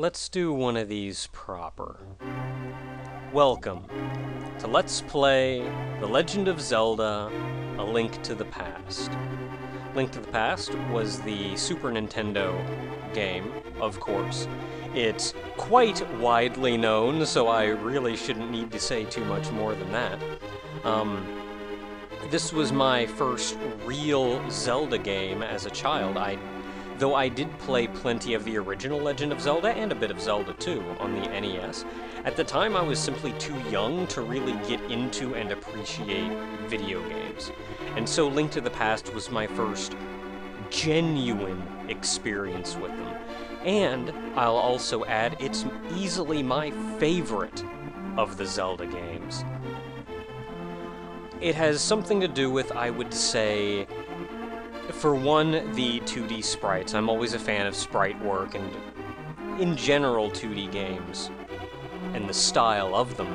Let's do one of these proper. Welcome to Let's Play The Legend of Zelda: A Link to the Past. Link to the Past was the Super Nintendo game, of course. It's quite widely known, so I really shouldn't need to say too much more than that. This was my first real Zelda game as a child. Though I did play plenty of the original Legend of Zelda, and a bit of Zelda too, on the NES, at the time I was simply too young to really get into and appreciate video games. And so Link to the Past was my first genuine experience with them. And I'll also add, it's easily my favorite of the Zelda games. It has something to do with, I would say, for one, the 2D sprites. I'm always a fan of sprite work, and in general 2D games, and the style of them.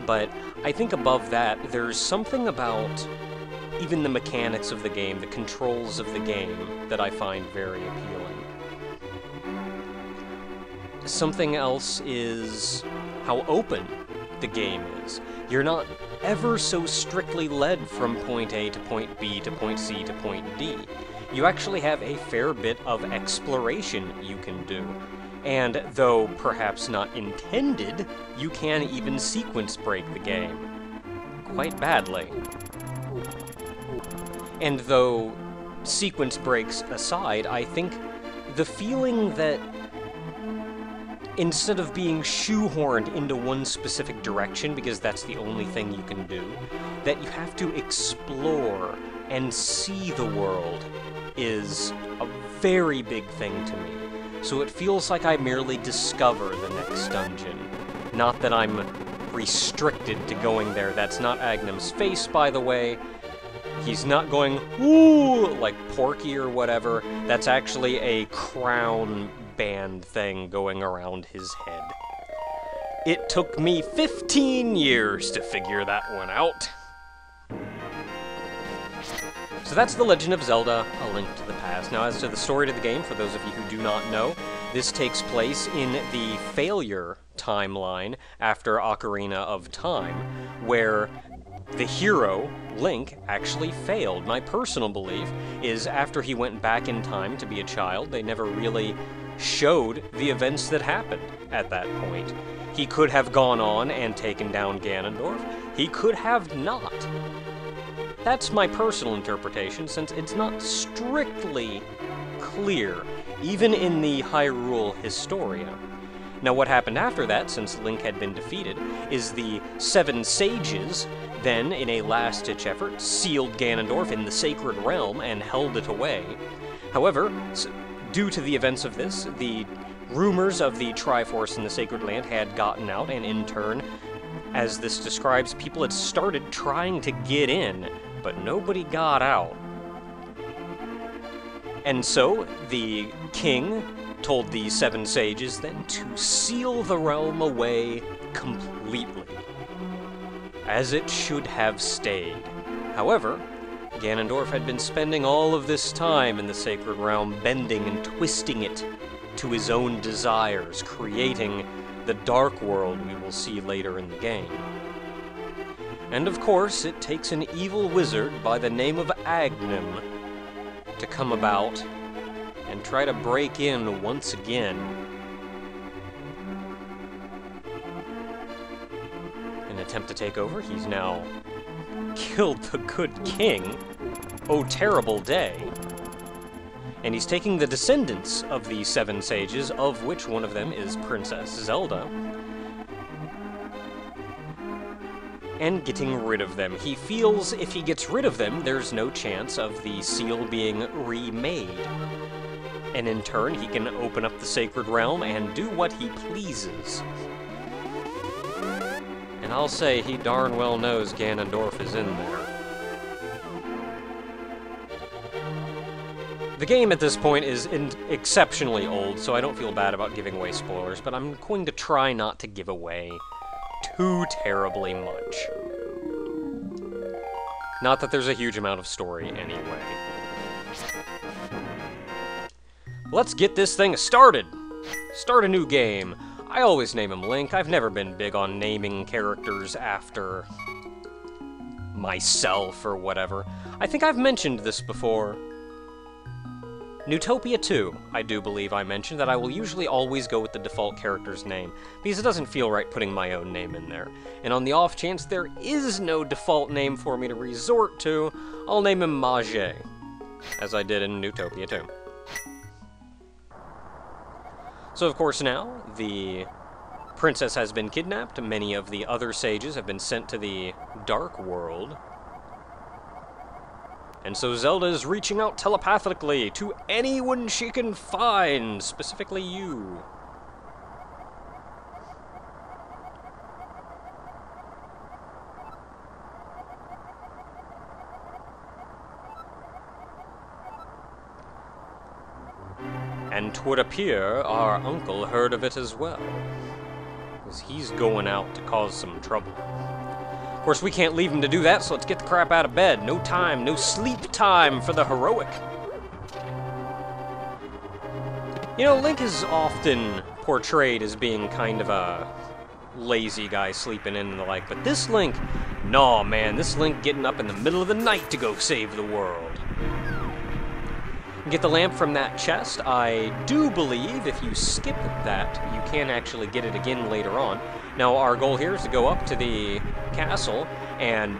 But I think above that, there's something about even the mechanics of the game, the controls of the game, that I find very appealing. Something else is how open the game is. You're not ever so strictly led from point A to point B to point C to point D. You actually have a fair bit of exploration you can do. And though perhaps not intended, you can even sequence break the game. Quite badly. And though sequence breaks aside, I think the feeling that instead of being shoehorned into one specific direction, because that's the only thing you can do, that you have to explore and see the world is a very big thing to me. So it feels like I merely discover the next dungeon. Not that I'm restricted to going there. That's not Agnum's face, by the way. He's not going, ooh, like Porky or whatever. That's actually a crown band thing going around his head. It took me 15 years to figure that one out. So that's The Legend of Zelda: A Link to the Past. Now, as to the story of the game, for those of you who do not know, this takes place in the failure timeline after Ocarina of Time, where the hero, Link, actually failed. My personal belief is after he went back in time to be a child, they never really showed the events that happened at that point. He could have gone on and taken down Ganondorf. He could have not. That's my personal interpretation, since it's not strictly clear, even in the Hyrule Historia. Now, what happened after that, since Link had been defeated, is the 7 sages then, in a last-ditch effort, sealed Ganondorf in the Sacred Realm and held it away. However, due to the events of this, the rumors of the Triforce in the Sacred Land had gotten out, and in turn, as this describes, people had started trying to get in, but nobody got out. And so, the king told the 7 sages then to seal the realm away completely, as it should have stayed. However, Ganondorf had been spending all of this time in the Sacred Realm, bending and twisting it to his own desires, creating the Dark World we will see later in the game. And of course, it takes an evil wizard by the name of Agnum to come about and try to break in once again. In an attempt to take over, he's now killed the good king. Oh, terrible day. And he's taking the descendants of the 7 sages, of which one of them is Princess Zelda, and getting rid of them. He feels if he gets rid of them, there's no chance of the seal being remade. And in turn, he can open up the Sacred Realm and do what he pleases. And I'll say he darn well knows Ganondorf is in there. The game at this point is exceptionally old, so I don't feel bad about giving away spoilers, but I'm going to try not to give away too terribly much. Not that there's a huge amount of story anyway. Let's get this thing started! Start a new game. I always name him Link. I've never been big on naming characters after myself or whatever. I think I've mentioned this before. Newtopia 2, I do believe I mentioned that I will usually always go with the default character's name, because it doesn't feel right putting my own name in there. And on the off chance there is no default name for me to resort to, I'll name him Mage, as I did in Newtopia 2. So of course now, the princess has been kidnapped, many of the other sages have been sent to the Dark World. And so Zelda is reaching out telepathically to anyone she can find, specifically you. And 'twould appear our uncle heard of it as well, because he's going out to cause some trouble. Of course, we can't leave him to do that, so let's get the crap out of bed. No time, no sleep time for the heroic. You know, Link is often portrayed as being kind of a lazy guy sleeping in and the like, but this Link, nah man, this Link getting up in the middle of the night to go save the world. Get the lamp from that chest. I do believe if you skip that, you can actually get it again later on. Now, our goal here is to go up to the castle and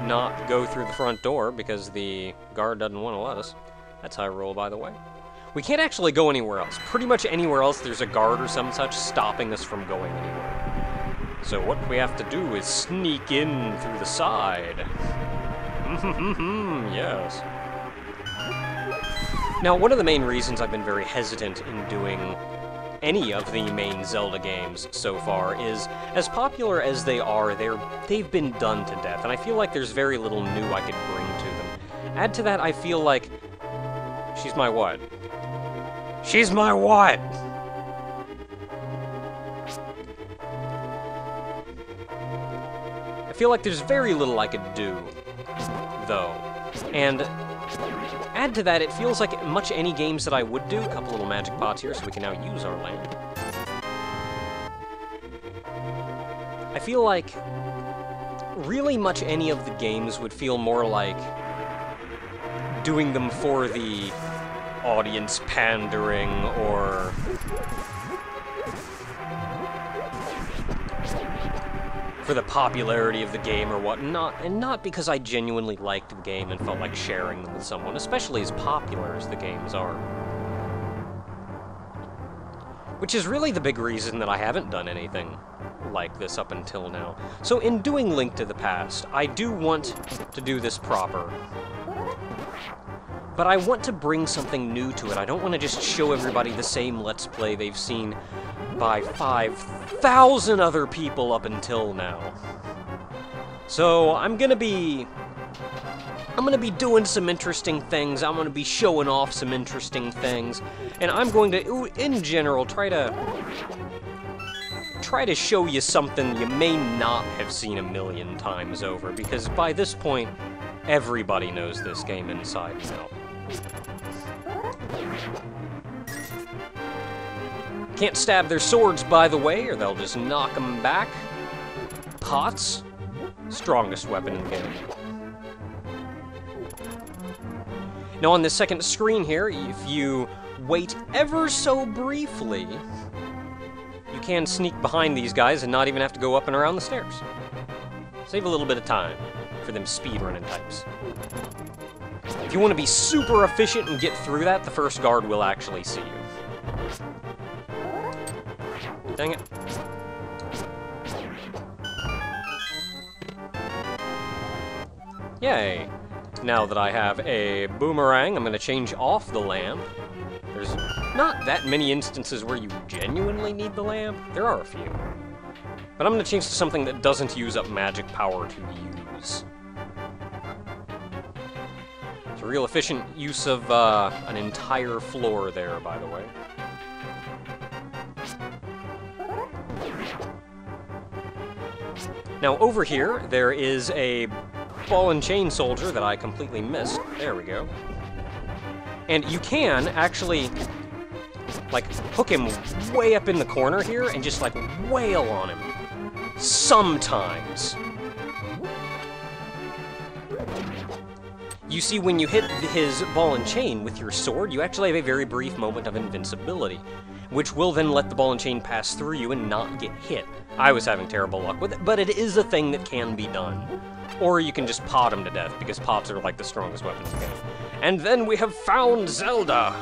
not go through the front door because the guard doesn't want to let us. That's Hyrule, by the way. We can't actually go anywhere else. Pretty much anywhere else there's a guard or some such stopping us from going anywhere. So what we have to do is sneak in through the side. Yes. Now, one of the main reasons I've been very hesitant in doing any of the main Zelda games so far is, as popular as they are, they've been done to death, and I feel like there's very little new I could bring to them. Add to that, I feel like... She's my what? She's my what? I feel like there's very little I could do, though. And add to that, it feels like much any games that I would do, a couple little magic pots here so we can now use our lamp. I feel like really much any of the games would feel more like doing them for the audience pandering or for the popularity of the game or whatnot, and not because I genuinely liked the game and felt like sharing them with someone, especially as popular as the games are. Which is really the big reason that I haven't done anything like this up until now. So in doing Link to the Past, I do want to do this proper. But I want to bring something new to it. I don't want to just show everybody the same Let's Play they've seen by 5,000 other people up until now. So I'm gonna be doing some interesting things. I'm gonna be showing off some interesting things, and I'm going to, in general, try to show you something you may not have seen a million times over, because by this point, everybody knows this game inside and out. Can't stab their swords, by the way, or they'll just knock them back. Pots, strongest weapon in the game. Now on this second screen here, if you wait ever so briefly, you can sneak behind these guys and not even have to go up and around the stairs. Save a little bit of time for them speedrunning types. If you want to be super efficient and get through that, the first guard will actually see you. Dang it. Yay. Now that I have a boomerang, I'm going to change off the lamp. There's not that many instances where you genuinely need the lamp. There are a few. But I'm going to change to something that doesn't use up magic power to use. It's a real efficient use of an entire floor there, by the way. Now over here, there is a ball and chain soldier that I completely missed. There we go. And you can actually Like, hook him way up in the corner here and just, like, wail on him. Sometimes. You see, when you hit his ball and chain with your sword, you actually have a very brief moment of invincibility, which will then let the ball and chain pass through you and not get hit. I was having terrible luck with it, but it is a thing that can be done. Or you can just pot him to death, because pots are like the strongest weapons in the game. And then we have found Zelda!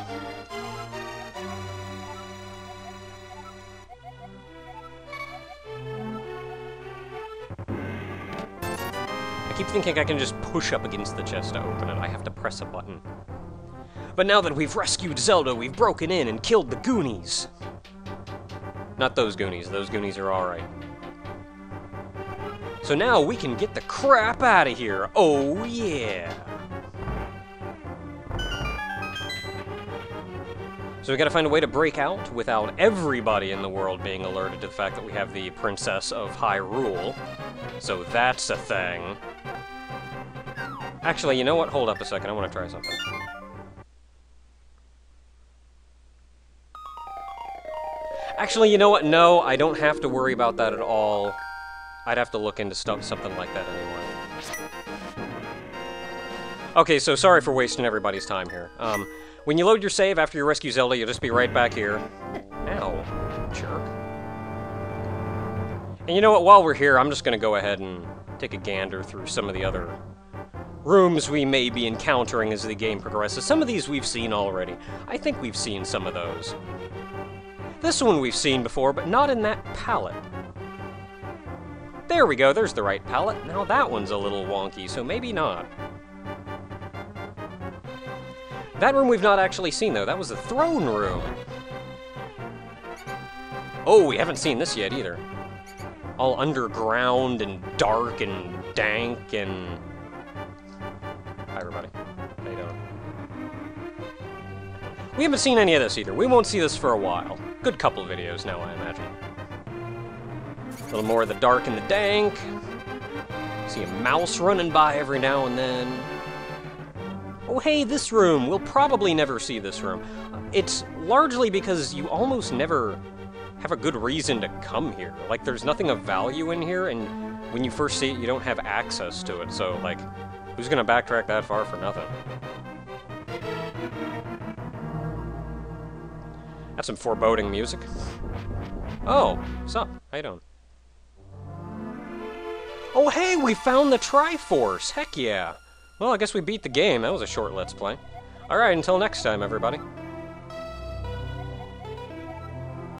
I keep thinking I can just push up against the chest to open it. I have to press a button. But now that we've rescued Zelda, we've broken in and killed the Goonies. Not those Goonies. Those Goonies are alright. So now we can get the crap out of here. Oh, yeah. So we gotta find a way to break out without everybody in the world being alerted to the fact that we have the Princess of Hyrule. So that's a thing. Actually, you know what? Hold up a second. I want to try something. Actually, you know what? No, I don't have to worry about that at all. I'd have to look into something like that anyway. Okay, so sorry for wasting everybody's time here. When you load your save after you rescue Zelda, you'll just be right back here. Ow, jerk. And you know what? While we're here, I'm just going to go ahead and take a gander through some of the other rooms we may be encountering as the game progresses. Some of these we've seen already. I think we've seen some of those. This one we've seen before, but not in that palette. There we go, there's the right palette. Now that one's a little wonky, so maybe not. That room we've not actually seen, though. That was the throne room. Oh, we haven't seen this yet, either. All underground and dark and dank and... Hi, everybody. How you doing? We haven't seen any of this, either. We won't see this for a while. Good couple of videos now, I imagine. A little more of the dark and the dank. See a mouse running by every now and then. Oh, hey, this room! We'll probably never see this room. It's largely because you almost never have a good reason to come here. Like, there's nothing of value in here, and when you first see it, you don't have access to it, so, like, who's gonna backtrack that far for nothing? That's some foreboding music. Oh, what's up? How you doing? Oh, hey, we found the Triforce! Heck yeah! Well, I guess we beat the game. That was a short Let's Play. Alright, until next time, everybody.